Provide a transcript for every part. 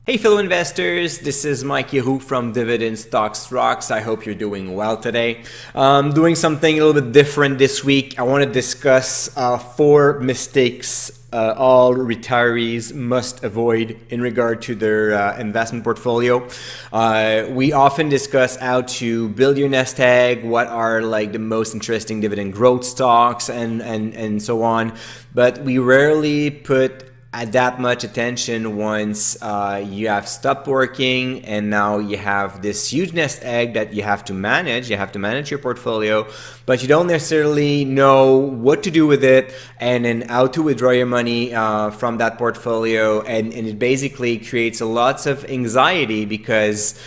Hey fellow investors, this is Mike Yahoo from Dividend Stocks Rocks. I hope you're doing well today. Doing something a little bit different this week. I want to discuss 4 mistakes all retirees must avoid in regard to their investment portfolio. We often discuss how to build your nest egg, what are like the most interesting dividend growth stocks and so on, but we rarely put at that much attention once you have stopped working and now you have this huge nest egg that you have to manage. You have to manage your portfolio, but you don't necessarily know what to do with it and then how to withdraw your money from that portfolio. And it basically creates lots of anxiety because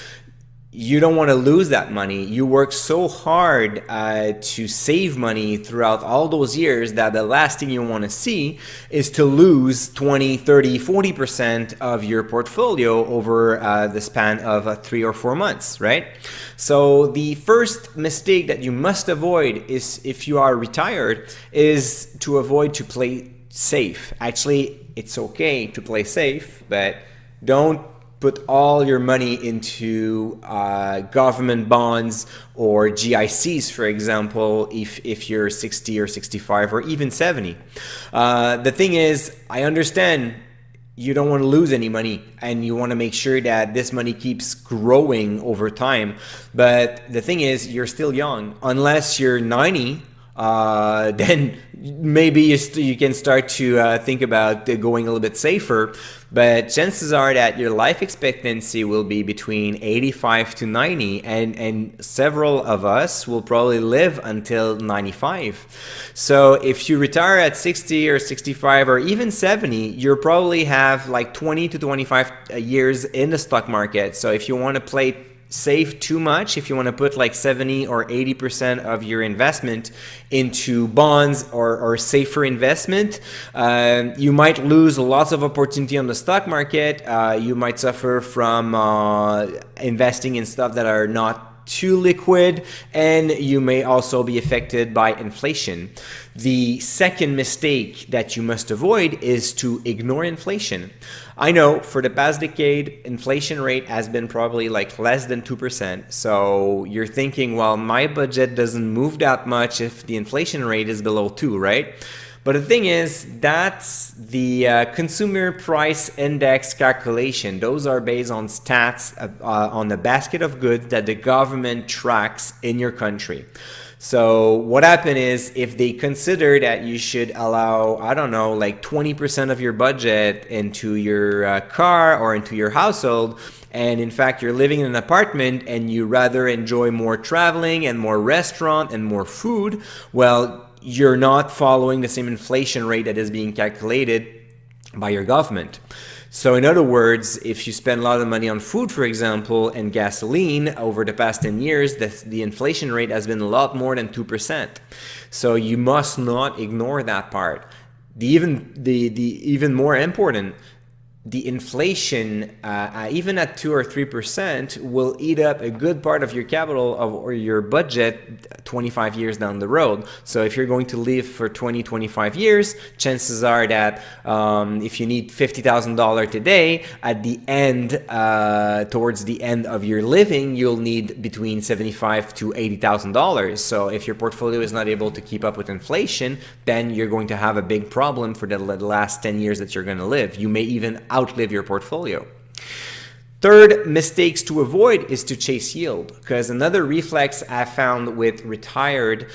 you don't want to lose that money. You work so hard to save money throughout all those years that the last thing you want to see is to lose 20, 30, 40% of your portfolio over the span of 3 or 4 months, right? So the first mistake that you must avoid is, if you are retired, is to avoid to play safe. Actually, it's okay to play safe, but don't put all your money into government bonds or GICs, for example, if you're 60 or 65 or even 70. The thing is, I understand you don't want to lose any money and you want to make sure that this money keeps growing over time. But the thing is, you're still young. Unless you're 90, then maybe you can start to think about going a little bit safer. But chances are that your life expectancy will be between 85 to 90, and several of us will probably live until 95. So if you retire at 60 or 65 or even 70, you probably have like 20 to 25 years in the stock market. So if you want to play save too much, if you want to put like 70 or 80% of your investment into bonds or safer investment, you might lose lots of opportunity on the stock market. You might suffer from investing in stuff that are not too liquid, and you may also be affected by inflation. The second mistake that you must avoid is to ignore inflation. I know for the past decade, inflation rate has been probably like less than 2%. So you're thinking, well, my budget doesn't move that much if the inflation rate is below 2, right? But the thing is, that's the consumer price index calculation. Those are based on stats on the basket of goods that the government tracks in your country. So what happened is, if they consider that you should allow, I don't know, like 20% of your budget into your car or into your household, and in fact you're living in an apartment and you rather enjoy more traveling and more restaurant and more food, well, you're not following the same inflation rate that is being calculated by your government. So in other words, if you spend a lot of money on food, for example, and gasoline over the past 10 years, the inflation rate has been a lot more than 2%. So you must not ignore that part. The even more important, the inflation, even at 2 or 3%, will eat up a good part of your capital or your budget 25 years down the road. So if you're going to live for 20, 25 years, chances are that if you need $50,000 today, at the end, towards the end of your living, you'll need between $75,000 to $80,000. So if your portfolio is not able to keep up with inflation, then you're going to have a big problem for the last 10 years that you're going to live. You may even outlive your portfolio. Third mistakes to avoid is to chase yield, because another reflex I found with retirees,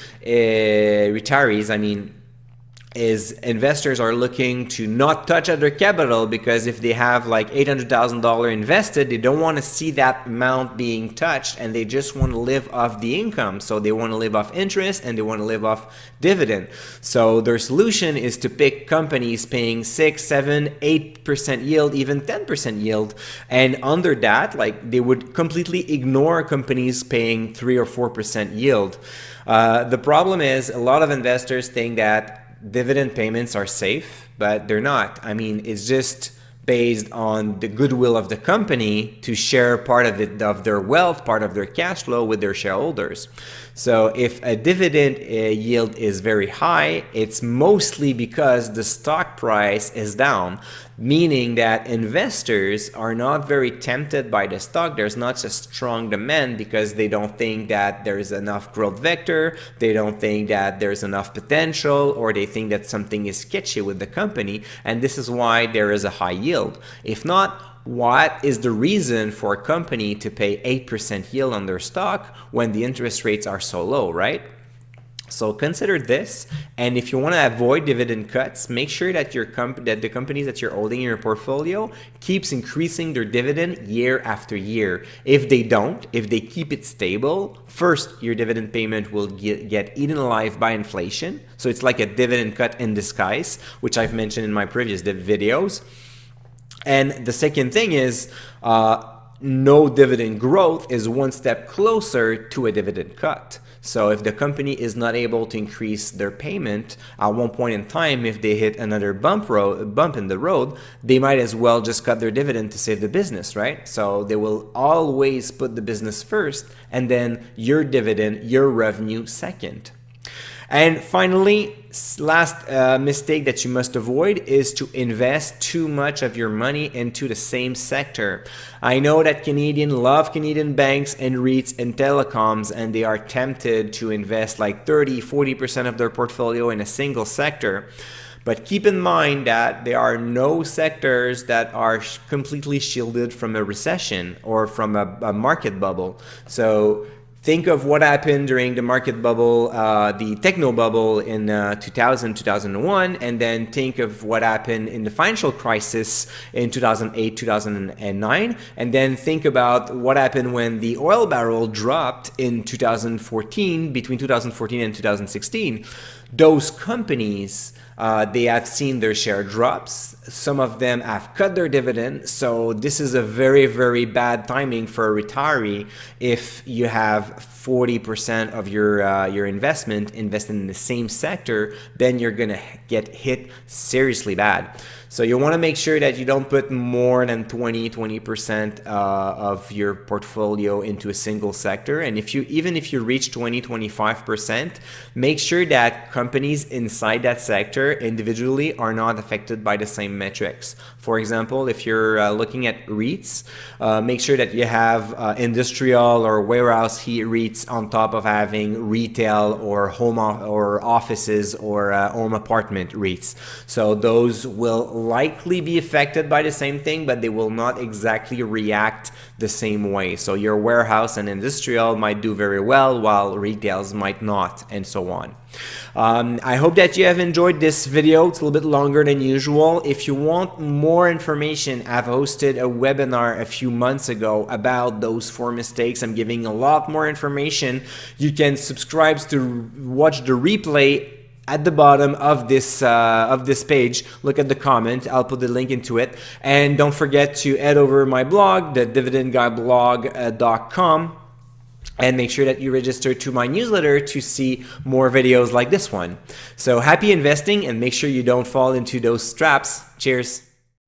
is investors are looking to not touch other capital, because if they have like $800,000 invested, they don't want to see that amount being touched, and they just want to live off the income. So they want to live off interest and they want to live off dividend. So their solution is to pick companies paying 6, 7, 8% yield, even 10% yield. And under that, like, they would completely ignore companies paying 3 or 4% yield. The problem is, a lot of investors think that dividend payments are safe, but they're not. It's just based on the goodwill of the company to share part of it, of their wealth, part of their cash flow with their shareholders. So if a dividend yield is very high, it's mostly because the stock price is down, meaning that investors are not very tempted by the stock. There's not a strong demand because they don't think that there's enough growth vector, they don't think that there's enough potential, or they think that something is sketchy with the company, and this is why there is a high yield. If not, what is the reason for a company to pay 8% yield on their stock when the interest rates are so low, right? So consider this, and if you want to avoid dividend cuts, make sure that that the companies that you're holding in your portfolio keeps increasing their dividend year after year. If they don't, if they keep it stable, first, your dividend payment will get eaten alive by inflation. So it's like a dividend cut in disguise, which I've mentioned in my previous videos. And the second thing is, no dividend growth is one step closer to a dividend cut. So if the company is not able to increase their payment at one point in time, if they hit another bump in the road, they might as well just cut their dividend to save the business, right? So they will always put the business first, and then your dividend, your revenue second. And finally, last mistake that you must avoid is to invest too much of your money into the same sector. I know that Canadians love Canadian banks and REITs and telecoms, and they are tempted to invest like 30-40% of their portfolio in a single sector. But keep in mind that there are no sectors that are completely shielded from a recession or from a market bubble. So think of what happened during the market bubble, the techno bubble in 2000, 2001, and then think of what happened in the financial crisis in 2008, 2009, and then think about what happened when the oil barrel dropped in 2014, between 2014 and 2016. Those companies, they have seen their share drops. Some of them have cut their dividend. So this is a very, very bad timing for a retiree if you have 40% of your investment invested in the same sector, then you're going to get hit seriously bad. So you want to make sure that you don't put more than 20% of your portfolio into a single sector. And even if you reach 25%, make sure that companies inside that sector individually are not affected by the same metrics. For example, if you're looking at REITs, make sure that you have industrial or warehouse REITs on top of having retail or home or offices or home apartment REITs. So those will likely be affected by the same thing, but they will not exactly react the same way. So your warehouse and industrial might do very well while retails might not, and so on. I hope that you have enjoyed this video. It's a little bit longer than usual. If you want more information, I've hosted a webinar a few months ago about those 4 mistakes. I'm giving a lot more information. You can subscribe to watch the replay at the bottom of this page. Look at the comment. I'll put the link into it. And don't forget to head over my blog, the dividendguyblog.com. And make sure that you register to my newsletter to see more videos like this one. So happy investing, and make sure you don't fall into those traps. Cheers.